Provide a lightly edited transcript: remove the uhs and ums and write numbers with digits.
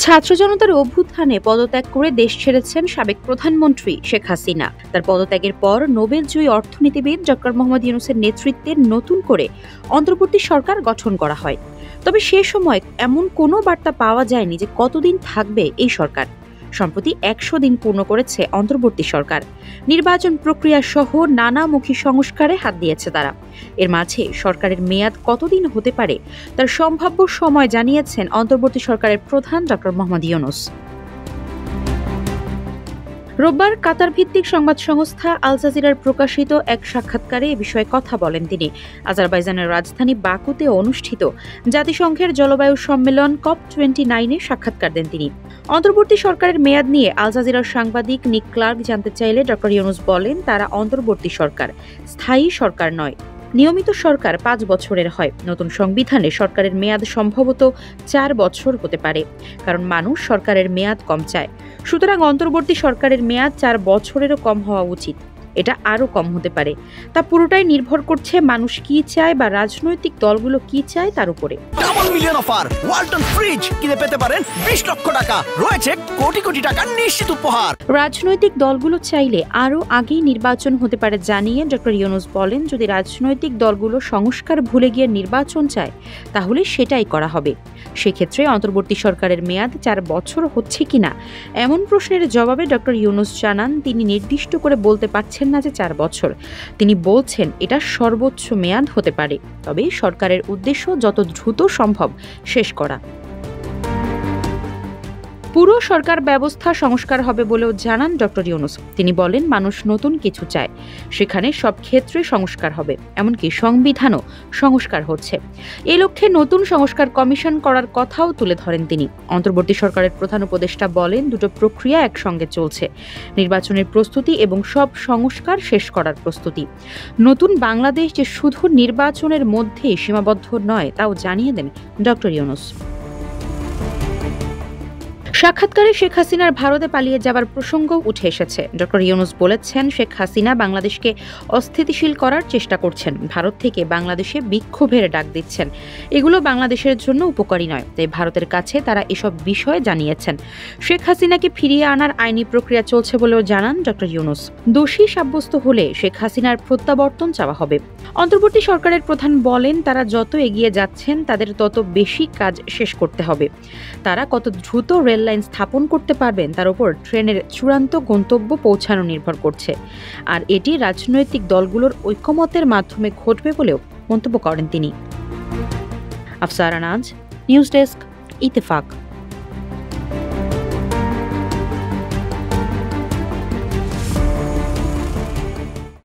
ছাত্র জনতার অভ্যুত্থানে পদত্যাগ করে দেশ ছেড়েছেন সাবেক প্রধানমন্ত্রী শেখ হাসিনা। তার পদত্যাগের পর নোবেলজয়ী অর্থনীতিবিদ ডক্টর মোহাম্মদ ইউনূসের নেতৃত্বে নতুন করে অন্তর্বর্তী সরকার গঠন করা হয়। তবে সে সময় এমন কোনো বার্তা পাওয়া যায়নি যে কতদিন থাকবে এই সরকার। সম্প্রতি ১০০ দিন পূর্ণ করেছে অন্তর্বর্তী সরকার। নির্বাচন প্রক্রিয়া সহ নানামুখী সংস্কারে হাত দিয়েছে তারা। এর মাঝে সরকারের মেয়াদ কতদিন হতে পারে তার সম্ভাব্য সময় জানিয়েছেন অন্তর্বর্তী সরকারের প্রধান ডক্টর মোহাম্মদ ইউনূস। রোববার কাতার ভিত্তিক সংবাদ সংস্থা আল জাজিরার প্রকাশিত এক সাক্ষাৎকারে এ বিষয়ে কথা বলেন তিনি। আজারবাইজানের রাজধানী বাকুতে অনুষ্ঠিত জাতিসংঘের জলবায়ু সম্মেলন COP29-এ সাক্ষাৎকার দেন তিনি। অন্তর্বর্তী সরকারের মেয়াদ নিয়ে আল জাজিরার সাংবাদিক নিক ক্লার্ক জানতে চাইলে ডক্টর ইউনূস বলেন, তারা অন্তর্বর্তী সরকার, স্থায়ী সরকার নয়। নিয়মিত সরকার ৫ বছরের হয়। নতুন সংবিধানে সরকারের মেয়াদ সম্ভবত ৪ বছর হতে পারে, কারণ মানুষ সরকারের মেয়াদ কম চায়। সুতরাং অন্তর্বর্তী সরকারের মেয়াদ ৪ বছরেরও কম হওয়া উচিত। এটা আরও কম হতে পারে। তা পুরোটাই নির্ভর করছে মানুষ কি চায় বা রাজনৈতিক দলগুলো কি চায় তার উপরে। Double million offer Walton fridge কিনে পেতে পারেন ২০ লক্ষ টাকা, রয়েছে কোটি কোটি টাকা নিশ্চিত উপহার। রাজনৈতিক দলগুলো চাইলে আরও আগেই নির্বাচন হতে পারে জানিয়ে ডক্টর ইউনূস বলেন, যদি রাজনৈতিক দলগুলো সংস্কার ভুলে গিয়ে নির্বাচন চায় তাহলে সেটাই করা হবে। সেক্ষেত্রে অন্তর্বর্তী সরকারের মেয়াদ ৪ বছর হচ্ছে কিনা এমন প্রশ্নের জবাবে ডক্টর ইউনূস জানান, তিনি নির্দিষ্ট করে বলতে পারছেন না যে ৪ বছর। তিনি বলছেন এটা সর্বোচ্চ মেয়াদ হতে পারে, তবে সরকারের উদ্দেশ্য যত দ্রুত সম্ভব শেষ করা। পুরো সরকার ব্যবস্থা সংস্কার হবে বলেও জানান ডক্টর ইউনূস। তিনি বলেন, মানুষ নতুন কিছু চায়, সেখানে সব ক্ষেত্রে সংস্কার হবে, এমনকি সংবিধানও সংস্কার হচ্ছে। এই লক্ষ্যে নতুন সংস্কার কমিশন করার কথাও তুলে ধরেন তিনি। অন্তর্বর্তী সরকারের প্রধান উপদেষ্টা বলেন, দুটো প্রক্রিয়া একসঙ্গে চলছে, নির্বাচনের প্রস্তুতি এবং সব সংস্কার শেষ করার প্রস্তুতি। নতুন বাংলাদেশ যে শুধু নির্বাচনের মধ্যেই সীমাবদ্ধ নয় তাও জানিয়ে দেন ডক্টর ইউনূস। সাক্ষাৎকারে শেখ হাসিনার ভারতে পালিয়ে যাবার প্রসঙ্গও উঠে এসেছে। ডক্টর ইউনূস বলেছেন, শেখ হাসিনা বাংলাদেশকে অস্থিতিশীল করার চেষ্টা করছেন, ভারত থেকে বাংলাদেশে বিক্ষোভের ডাক দিচ্ছেন। এগুলো বাংলাদেশের জন্য উপকারী নয়, তাই ভারতের কাছে তারা এসব বিষয়ে জানিয়েছেন। শেখ হাসিনাকে ফিরিয়ে আনার আইনি প্রক্রিয়া চলছে বলেও জানান ডক্টর ইউনূস। দোষী সাব্যস্ত হলে শেখ হাসিনার প্রত্যাবর্তন চাওয়া হবে। অন্তর্বর্তী সরকারের প্রধান বলেন, তারা যত এগিয়ে যাচ্ছেন তাদের তত বেশি কাজ শেষ করতে হবে। তারা কত দ্রুত রেল লাইন স্থাপন করতে পারবেন তার উপর ট্রেনের চূড়ান্ত গন্তব্য পৌঁছানো নির্ভর করছে, আর এটি রাজনৈতিক দলগুলোর ঐকমত্যের মাধ্যমে ঘটবে বলেও মন্তব্য করেন তিনি। আফসারা নাজ, নিউজ ডেস্ক, ইত্তেফাক।